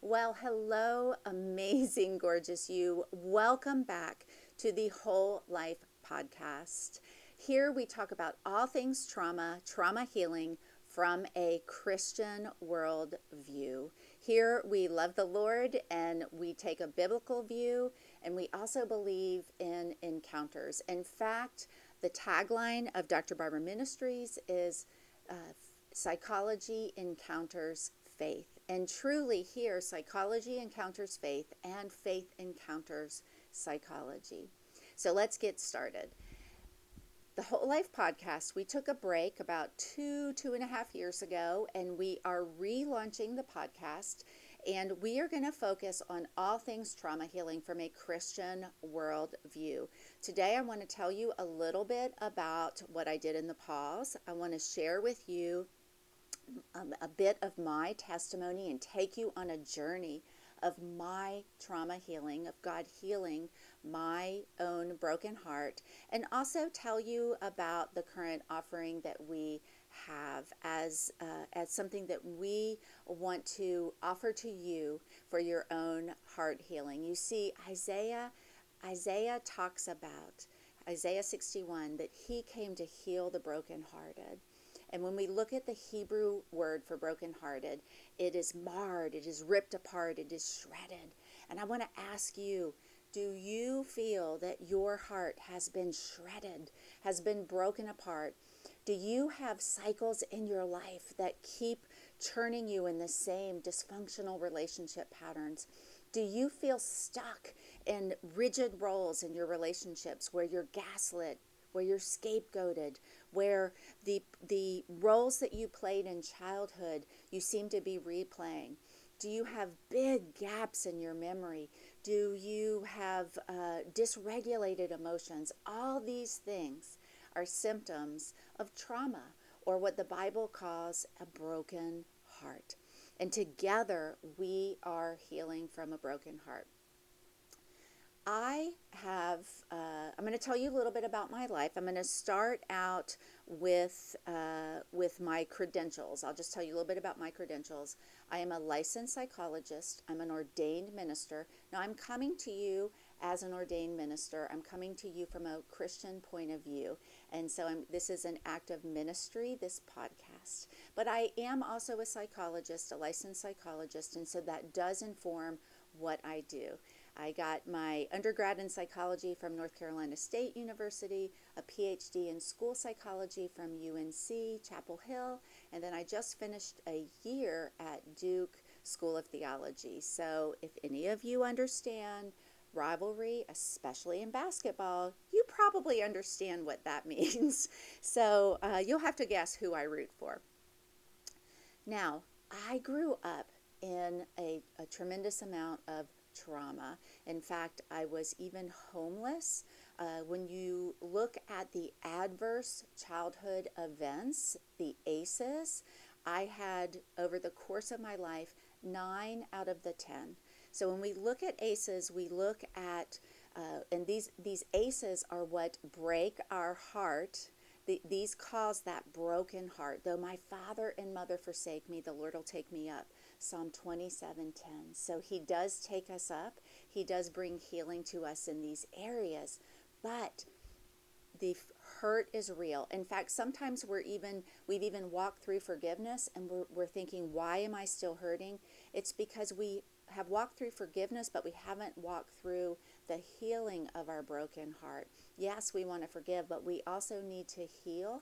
Well, hello, amazing, gorgeous you. Welcome back to the Whole Life Podcast. Here we talk about all things trauma, trauma healing from a Christian world view. Here we love the Lord and we take a biblical view, and we also believe in encounters. In fact, the tagline of Dr. Barber Ministries is psychology encounters faith. And truly, here, psychology encounters faith and faith encounters psychology. So let's get started. The Whole Life Podcast, we took a break about 2.5 years ago, and we are relaunching the podcast. And we are going to focus on all things trauma healing from a Christian world view. Today, I want to tell you a little bit about what I did in the pause. I want to share with you a bit of my testimony and take you on a journey of my trauma healing, of God healing my own broken heart, and also tell you about the current offering that we have as something that we want to offer to you for your own heart healing. You see, Isaiah talks about Isaiah 61 that he came to heal the brokenhearted. And when we look at the Hebrew word for brokenhearted, it is marred, it is ripped apart, it is shredded. And I want to ask you, do you feel that your heart has been shredded, has been broken apart? Do you have cycles in your life that keep churning you in the same dysfunctional relationship patterns? Do you feel stuck in rigid roles in your relationships where you're gaslit, where you're scapegoated, where the roles that you played in childhood, you seem to be replaying? Do you have big gaps in your memory? Do you have dysregulated emotions? All these things are symptoms of trauma, or what the Bible calls a broken heart. And together we are healing from a broken heart. I'm going to tell you a little bit about my life. I'm going to start out with my credentials. I'll just tell you a little bit about my credentials. I am a licensed psychologist. I'm an ordained minister. Now, I'm coming to you as an ordained minister. I'm coming to you from a Christian point of view. And so this is an act of ministry, this podcast. But I am also a psychologist, a licensed psychologist, and so that does inform what I do. I got my undergrad in psychology from North Carolina State University, a PhD in school psychology from UNC, Chapel Hill, and then I just finished a year at Duke School of Theology. So if any of you understand rivalry, especially in basketball, you probably understand what that means. So you'll have to guess who I root for. Now, I grew up in a tremendous amount of trauma. In fact, I was even homeless. When you look at the adverse childhood events, the ACEs, I had, over the course of my life, 9 out of the 10. So when we look at ACEs, we look at, and these ACEs are what break our heart. These cause that broken heart. Though my father and mother forsake me, the Lord will take me up. Psalm 27:10. So he does take us up. He does bring healing to us in these areas. But the hurt is real. In fact, sometimes we've even walked through forgiveness and we're thinking, why am I still hurting? It's because we have walked through forgiveness, but we haven't walked through the healing of our broken heart. Yes, we want to forgive, but we also need to heal.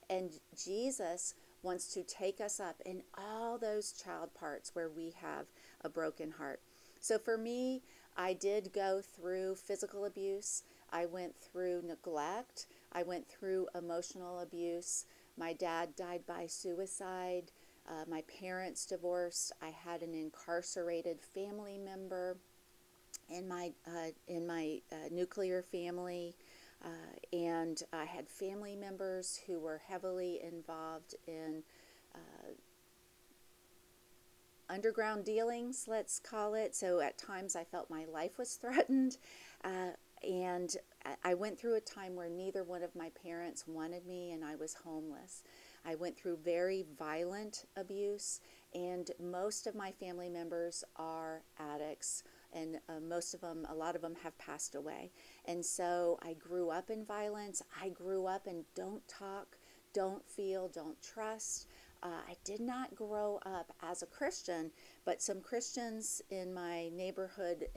And Jesus wants to take us up in all those child parts where we have a broken heart. So for me, I did go through physical abuse. I went through neglect. I went through emotional abuse. My dad died by suicide. My parents divorced. I had an incarcerated family member in my nuclear family. And I had family members who were heavily involved in underground dealings, let's call it. So at times I felt my life was threatened. And I went through a time where neither one of my parents wanted me and I was homeless. I went through very violent abuse, and most of my family members are addicts, and a lot of them have passed away. And so I grew up in violence. I grew up in don't talk, don't feel, don't trust. I did not grow up as a Christian, but some Christians in my neighborhood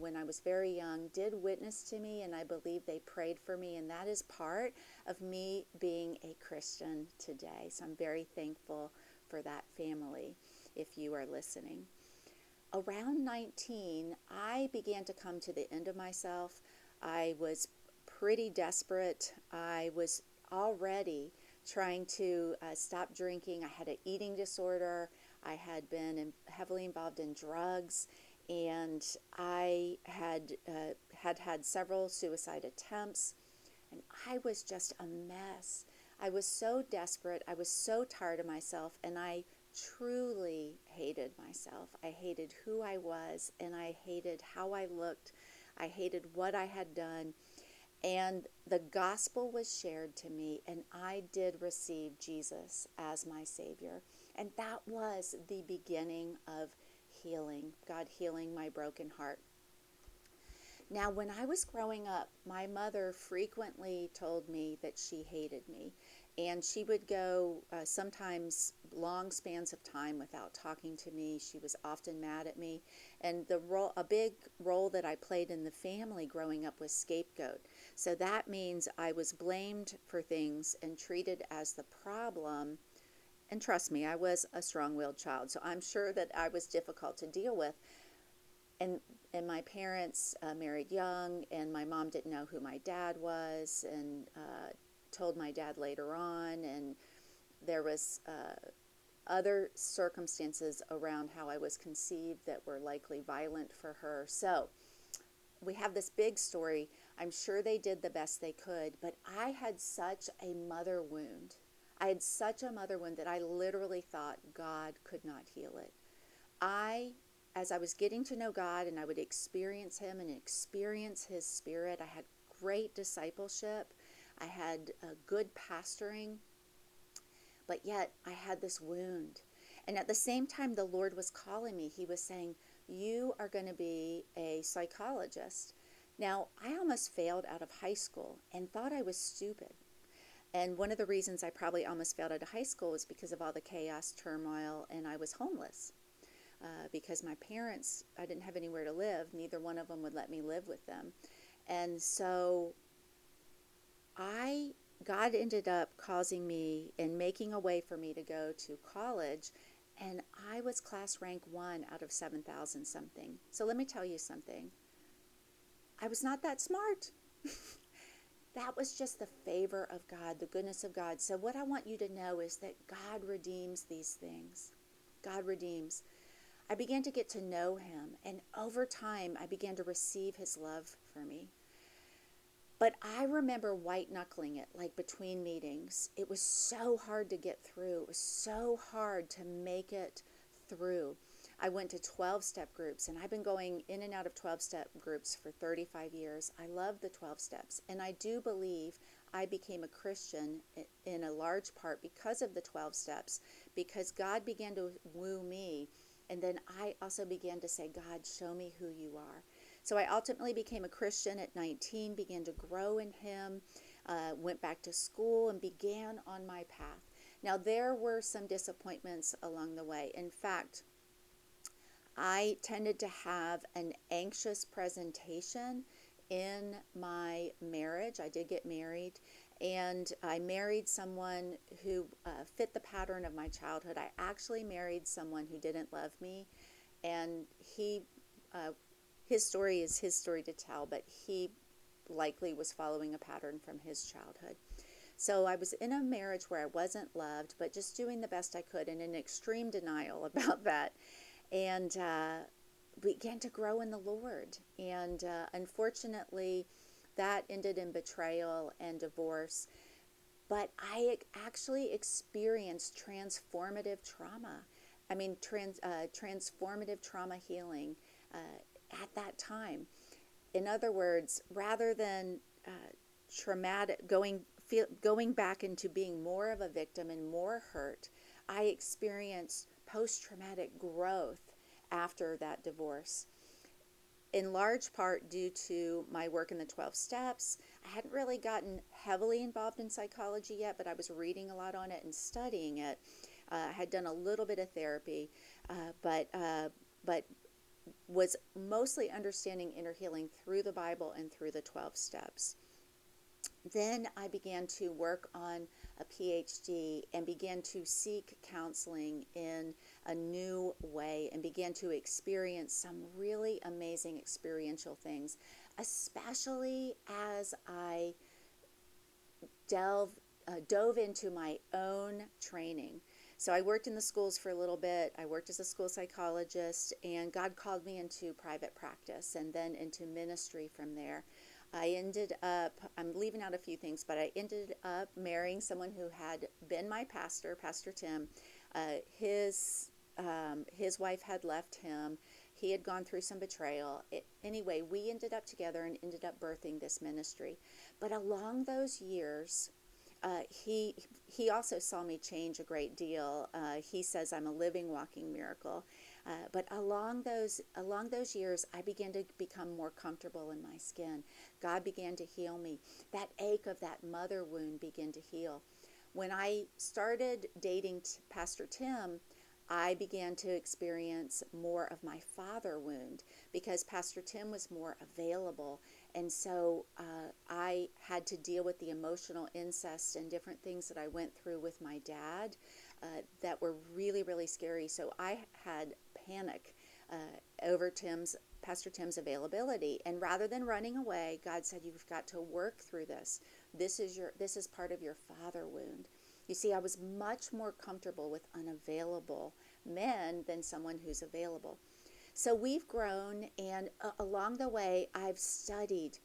when I was very young did witness to me, and I believe they prayed for me, and that is part of me being a Christian today. So I'm very thankful for that family, if you are listening. Around 19, I began to come to the end of myself. I was pretty desperate. I was already trying to stop drinking. I had an eating disorder. I had been heavily involved in drugs, and I had several suicide attempts, and I was just a mess. I was so desperate. I was so tired of myself, and I truly hated myself. I hated who I was, and I hated how I looked. I hated what I had done. And the gospel was shared to me, and I did receive Jesus as my Savior. And that was the beginning of healing, God healing my broken heart. Now, when I was growing up, my mother frequently told me that she hated me. And she would go sometimes long spans of time without talking to me. She was often mad at me. And a big role that I played in the family growing up was scapegoat. So that means I was blamed for things and treated as the problem. And trust me, I was a strong-willed child, so I'm sure that I was difficult to deal with. And my parents married young, and my mom didn't know who my dad was, and told my dad later on, and there was other circumstances around how I was conceived that were likely violent for her. So we have this big story. I'm sure they did the best they could, but I had such a mother wound. I had such a mother wound that I literally thought God could not heal it. As I was getting to know God, and I would experience Him and experience His Spirit, I had great discipleship. I had good pastoring, but yet I had this wound. And at the same time the Lord was calling me, He was saying, you are going to be a psychologist. Now, I almost failed out of high school and thought I was stupid. And one of the reasons I probably almost failed out of high school was because of all the chaos, turmoil, and I was homeless. Because my parents, I didn't have anywhere to live. Neither one of them would let me live with them. And so God ended up causing me and making a way for me to go to college, and I was class rank 1 out of 7,000 something. So let me tell you something. I was not that smart. That was just the favor of God, the goodness of God. So what I want you to know is that God redeems these things. God redeems. I began to get to know Him, and over time I began to receive His love for me. But I remember white-knuckling it, like between meetings. It was so hard to get through. It was so hard to make it through. I went to 12-step groups, and I've been going in and out of 12-step groups for 35 years. I love the 12 steps, and I do believe I became a Christian in a large part because of the 12 steps, because God began to woo me, and then I also began to say, God, show me who you are. So I ultimately became a Christian at 19, began to grow in Him, went back to school, and began on my path. Now, there were some disappointments along the way. In fact, I tended to have an anxious presentation in my marriage. I did get married, and I married someone who fit the pattern of my childhood. I actually married someone who didn't love me, and his story is his story to tell, but he likely was following a pattern from his childhood. So I was in a marriage where I wasn't loved, but just doing the best I could and in extreme denial about that. And began to grow in the Lord. And unfortunately, that ended in betrayal and divorce. But I actually experienced transformative trauma. I mean, transformative trauma healing at that time. In other words, rather than traumatic, going back into being more of a victim and more hurt, I experienced post-traumatic growth after that divorce. In large part due to my work in the 12 steps. I hadn't really gotten heavily involved in psychology yet, but I was reading a lot on it and studying it. I had done a little bit of therapy, but was mostly understanding inner healing through the Bible and through the 12 steps. Then I began to work on a PhD and began to seek counseling in a new way and began to experience some really amazing experiential things, especially as I dove into my own training. So I worked in the schools for a little bit. I worked as a school psychologist, and God called me into private practice and then into ministry from there. I'm leaving out a few things, but I ended up marrying someone who had been my pastor, Pastor Tim. His wife had left him. He had gone through some betrayal. Anyway, we ended up together and ended up birthing this ministry. But along those years, he also saw me change a great deal. He says I'm a living, walking miracle. But along those years, I began to become more comfortable in my skin. God began to heal me. That ache of that mother wound began to heal. When I started dating Pastor Tim, I began to experience more of my father wound because Pastor Tim was more available. And so I had to deal with the emotional incest and different things that I went through with my dad that were really, really scary. So I had panic over Pastor Tim's availability. And rather than running away, God said, you've got to work through this. This is part of your father wound. You see, I was much more comfortable with unavailable men than someone who's available. So we've grown, and along the way, I've studied.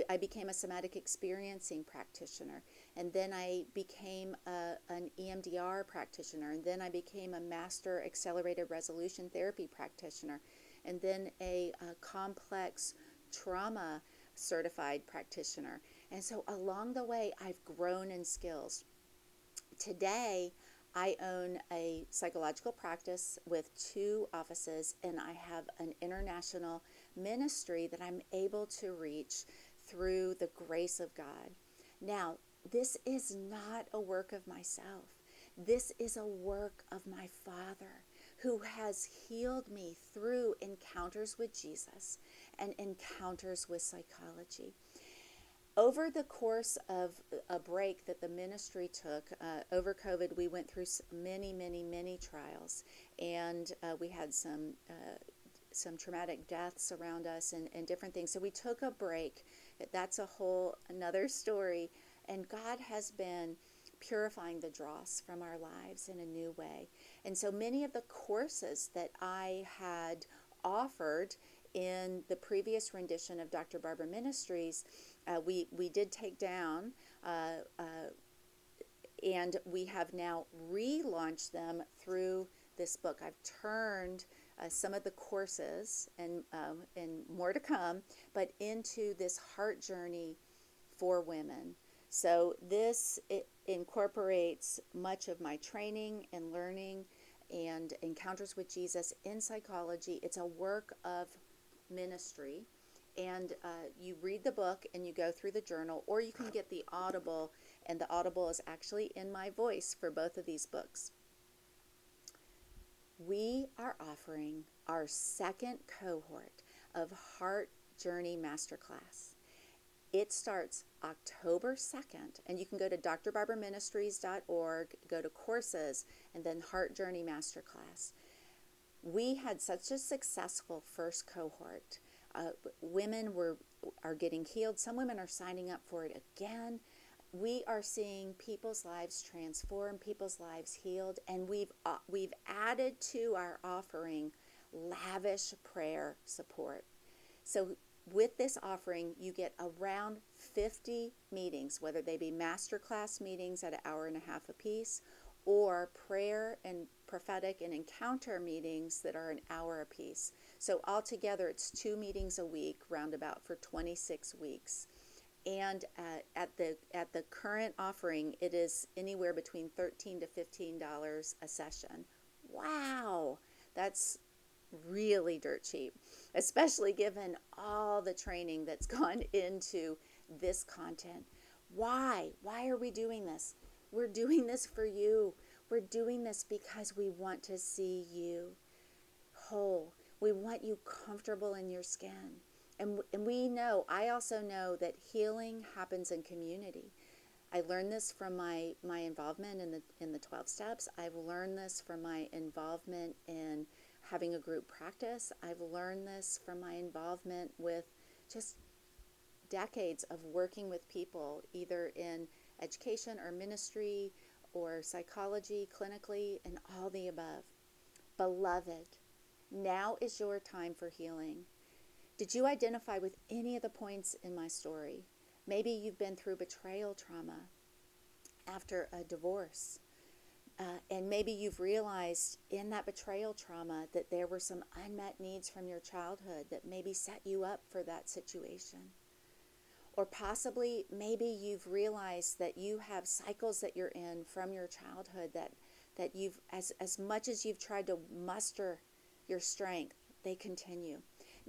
I became a somatic experiencing practitioner, and then I became an EMDR practitioner, and then I became a master accelerated resolution therapy practitioner, and then a complex trauma certified practitioner. And so along the way, I've grown in skills. Today, I own a psychological practice with 2 offices, and I have an international ministry that I'm able to reach through the grace of God. Now, this is not a work of myself. This is a work of my Father, who has healed me through encounters with Jesus and encounters with psychology. Over the course of a break that the ministry took, over COVID, we went through many, many, many trials, and we had some traumatic deaths around us and different things. So we took a break. That's a whole another story. And God has been purifying the dross from our lives in a new way. And so many of the courses that I had offered in the previous rendition of Dr. Barbara Ministries, we did take down, and we have now relaunched them through this book. I've turned some of the courses and more to come, but into this heart journey for women. So it incorporates much of my training and learning and encounters with Jesus in psychology. It's a work of ministry. And you read the book and you go through the journal, or you can get the Audible, and the Audible is actually in my voice for both of these books. We are offering our second cohort of Heart Journey Masterclass. It starts October 2nd, and you can go to drbarbraministries.org, go to courses, and then Heart Journey Masterclass. We had such a successful first cohort. Women are getting healed. Some women are signing up for it again. We are seeing people's lives transformed, people's lives healed, and we've added to our offering lavish prayer support. So with this offering, you get around 50 meetings, whether they be masterclass meetings at an hour and a half apiece, or prayer and prophetic and encounter meetings that are an hour apiece. So altogether, it's 2 meetings a week, roundabout, for 26 weeks. And at the current offering, it is anywhere between $13 to $15 a session. wow, that's really dirt cheap, especially given all the training that's gone into this content. Why? Why are we doing this? We're doing this for you. We're doing this because we want to see you whole. We want you comfortable in your skin. And we know, I also know that healing happens in community. I learned this from my involvement in the 12 steps. I've learned this from my involvement in having a group practice. I've learned this from my involvement with just decades of working with people, either in education or ministry or psychology, clinically, and all the above. Beloved, now is your time for healing. Did you identify with any of the points in my story? Maybe you've been through betrayal trauma after a divorce. And maybe you've realized in that betrayal trauma that there were some unmet needs from your childhood that maybe set you up for that situation. Or possibly maybe you've realized that you have cycles that you're in from your childhood that you've, as much as you've tried to muster your strength, they continue.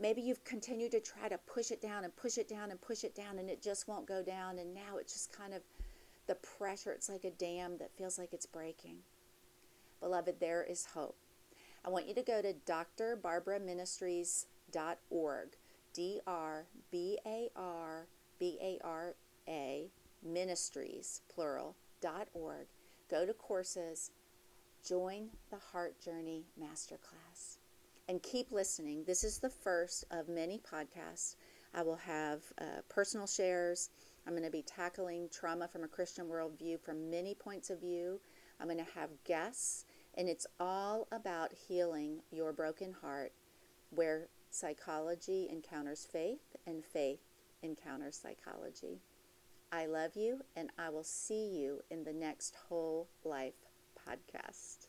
Maybe you've continued to try to push it down and push it down and push it down, and it just won't go down, and now it's just kind of the pressure, it's like a dam that feels like it's breaking. Beloved, there is hope. I want you to go to drbarbaraministries.org, DRBARBARA, ministries, plural, .org. Go to courses, join the Heart Journey Masterclass. And keep listening. This is the first of many podcasts. I will have personal shares. I'm going to be tackling trauma from a Christian worldview from many points of view. I'm going to have guests, and it's all about healing your broken heart, where psychology encounters faith and faith encounters psychology. I love you, and I will see you in the next Whole Life podcast.